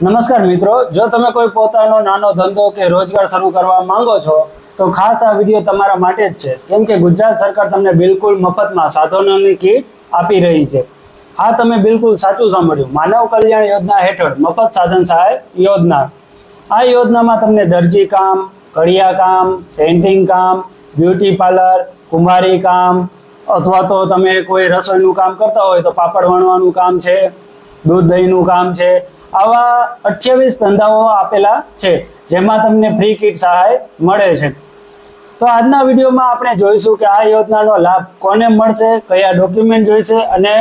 નમસ્કાર મિત્રો, જો તમે કોઈ પોતાનો નાનો ધંધો કે રોજગાર શરૂ કરવા માંગો છો તો ખાસ આ વિડીયો તમારા માટે જ છે, કેમ કે ગુજરાત સરકાર તમને બિલકુલ મફતમાં સાધનોની કીટ આપી રહી છે. હા, તમે બિલકુલ સાચું સાંભળ્યું. માનવ કલ્યાણ યોજના હેઠળ મફત સાધન સહાય યોજના. આ યોજનામાં તમને દરજી કામ, કડિયા કામ, સેન્ટિંગ કામ, બ્યુટી પાર્લર, કુંભારી કામ, અથવા તો તમે કોઈ રસોઈનું કામ કરતા હોય તો પાપડ વણવાનું કામ છે, દૂધ દહીંનું કામ છે, આવા 28 ધંધાઓ આપેલા છે જેમાં તમને ફ્રી કીટ સહાય મળે છે. તો આજના વિડીયોમાં આપણે જોઈશું કે આ યોજનાનો લાભ કોને મળશે, કયા ડોક્યુમેન્ટ જોઈશે અને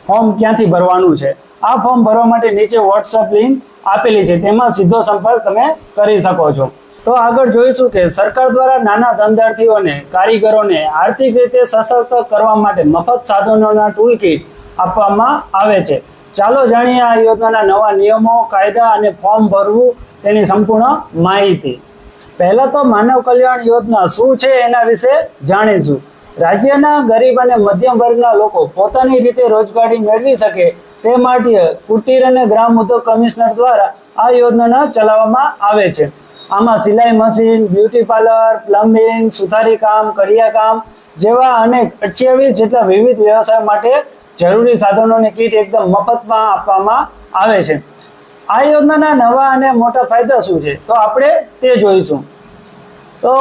ફોર્મ ક્યાંથી ભરવાનું છે. આ ફોર્મ ભરવા માટે નીચે વોટ્સઅપ લિંક આપેલી છે, તેમાં સીધો સંપર્ક તમે કરી શકો છો. તો આગળ જોઈશું કે સરકાર દ્વારા નાના ધંધાર્થીઓને, કારીગરોને આર્થિક રીતે સશક્ત કરવા માટે મફત સાધનોના ટૂલ કીટ આપવામાં આવે છે. ચાલો જાણીએ આ યોજનાના નવા નિયમો, કાયદા અને ફોર્મ ભરવું તેની સંપૂર્ણ માહિતી. પહેલા તો માનવ કલ્યાણ યોજના શું છે એના વિશે જાણીશું. રાજ્યના ગરીબ અને મધ્યમ વર્ગના લોકો પોતાની રીતે રોજગારી મેળવી શકે તે માટે કુટીર અને ગ્રામ ઉદ્યોગ કમિશનર દ્વારા આ યોજના ચલાવવામાં આવે છે. આમાં સિલાઈ મશીન, બ્યુટી પાર્લર, પ્લમ્બિંગ, સુથારી કામ, કડિયા કામ જેવા અનેક 28 જેટલા વિવિધ વ્યવસાય માટે જરૂરી સાધનોની કીટ એકદમ મફતમાં આપવામાં આવે છે. આ યોજનાના નવા અને મોટા ફાયદા શું છે તો આપણે તે જોઈશું. તો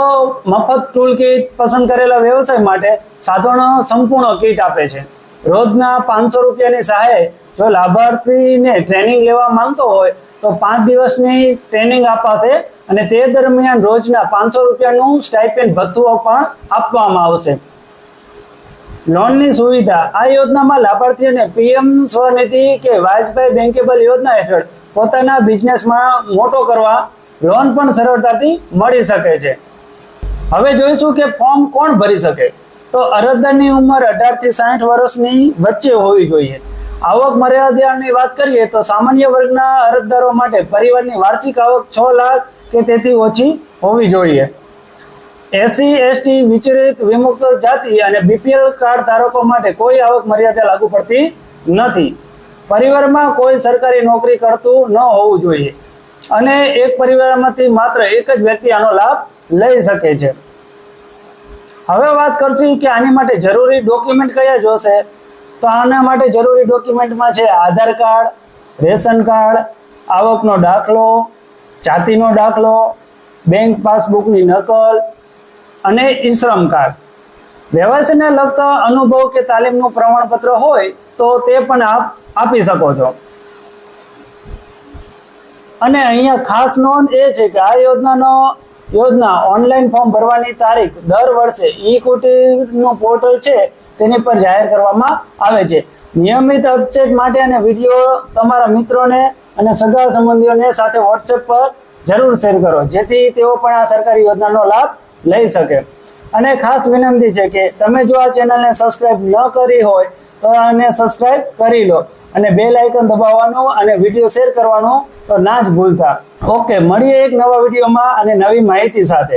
મફત ટૂલ કીટ પસંદ કરેલા વ્યવસાય માટે સાધનો સંપૂર્ણ કીટ આપે છે. રોજના 500 રૂપિયાની સહાય. જો લાભાર્થીને ટ્રેનિંગ લેવા માંગતો હોય તો 5 દિવસની ટ્રેનિંગ અપાશે અને તે દરમિયાન રોજના 500 રૂપિયાનું સ્ટાઇપેન્ડ ભથ્થું પણ આપવામાં આવશે. લોનની સુવિધા. આ યોજનામાં લાભાર્થીઓને પીએમ સ્વનિધિ કે વાજપાઈ બેન્કેબલ યોજના હેઠળ પોતાના બિઝનેસમાં મોટો કરવા લોન પણ સરળતાથી મળી શકે છે. હવે જોઈશું કે ફોર્મ કોણ ભરી શકે. તો અરજદારની ઉંમર 18 થી 60 વર્ષની વચ્ચે હોવી જોઈએ. આવક મર્યાદાની વાત કરીએ તો સામાન્ય વર્ગના અરજદારો માટે પરિવારની વાર્ષિક આવક 6 લાખ કે તેથી ઓછી હોવી જોઈએ. એસસી, એસટી, વિચલિત, વિમુક્ત જાતિ અને બીપીએલ કાર્ડ ધારકો માટે કોઈ આવક મર્યાદા લાગુ પડતી નથી. પરિવારમાં કોઈ સરકારી નોકરી કરતું ન હોવું જોઈએ અને એક પરિવારમાંથી માત્ર એક જ વ્યક્તિ આનો લાભ લઈ શકે છે. હવે વાત કરશું કે આની માટે જરૂરી ડોક્યુમેન્ટ કયા જોશે. તો આના માટે જરૂરી ડોક્યુમેન્ટમાં છે આધાર કાર્ડ, રેશન કાર્ડ, આવકનો દાખલો, જાતિનો દાખલો, બેંક પાસબુકની નકલ અને ઈ-શ્રમ કાર્ડ. વ્યવસાયને લગતા અનુભવ કે તાલીમનું પ્રમાણપત્ર હોય તો તે પણ આપ આપી શકો છો. અને અહીંયા ખાસ નોંધ એ છે કે આ યોજના ઓનલાઈન ફોર્મ ભરવાની તારીખ દર વર્ષે ઈ કુટીરનું પોર્ટલ છે તેની પર જાહેર કરવામાં આવે છે. નિયમિત અપડેટ માટે અને વિડીયો તમારા મિત્રોને અને સગા સંબંધીઓને સાથે વોટ્સએપ પર જરૂર શેર કરો, જેથી તેઓ પણ આ સરકારી યોજનાનો લાભ લઈ શકે. અને ખાસ વિનંતી છે કે તમે જો આ ચેનલને સબસ્ક્રાઇબ ન કરી હોય તો આને સબસ્ક્રાઇબ કરી લો અને બેલ આઇકન દબાવવાનું અને વિડીયો શેર કરવાનું તો ના જ ભૂલતા. ઓકે, મળીએ એક નવા વિડીયોમાં અને નવી માહિતી સાથે.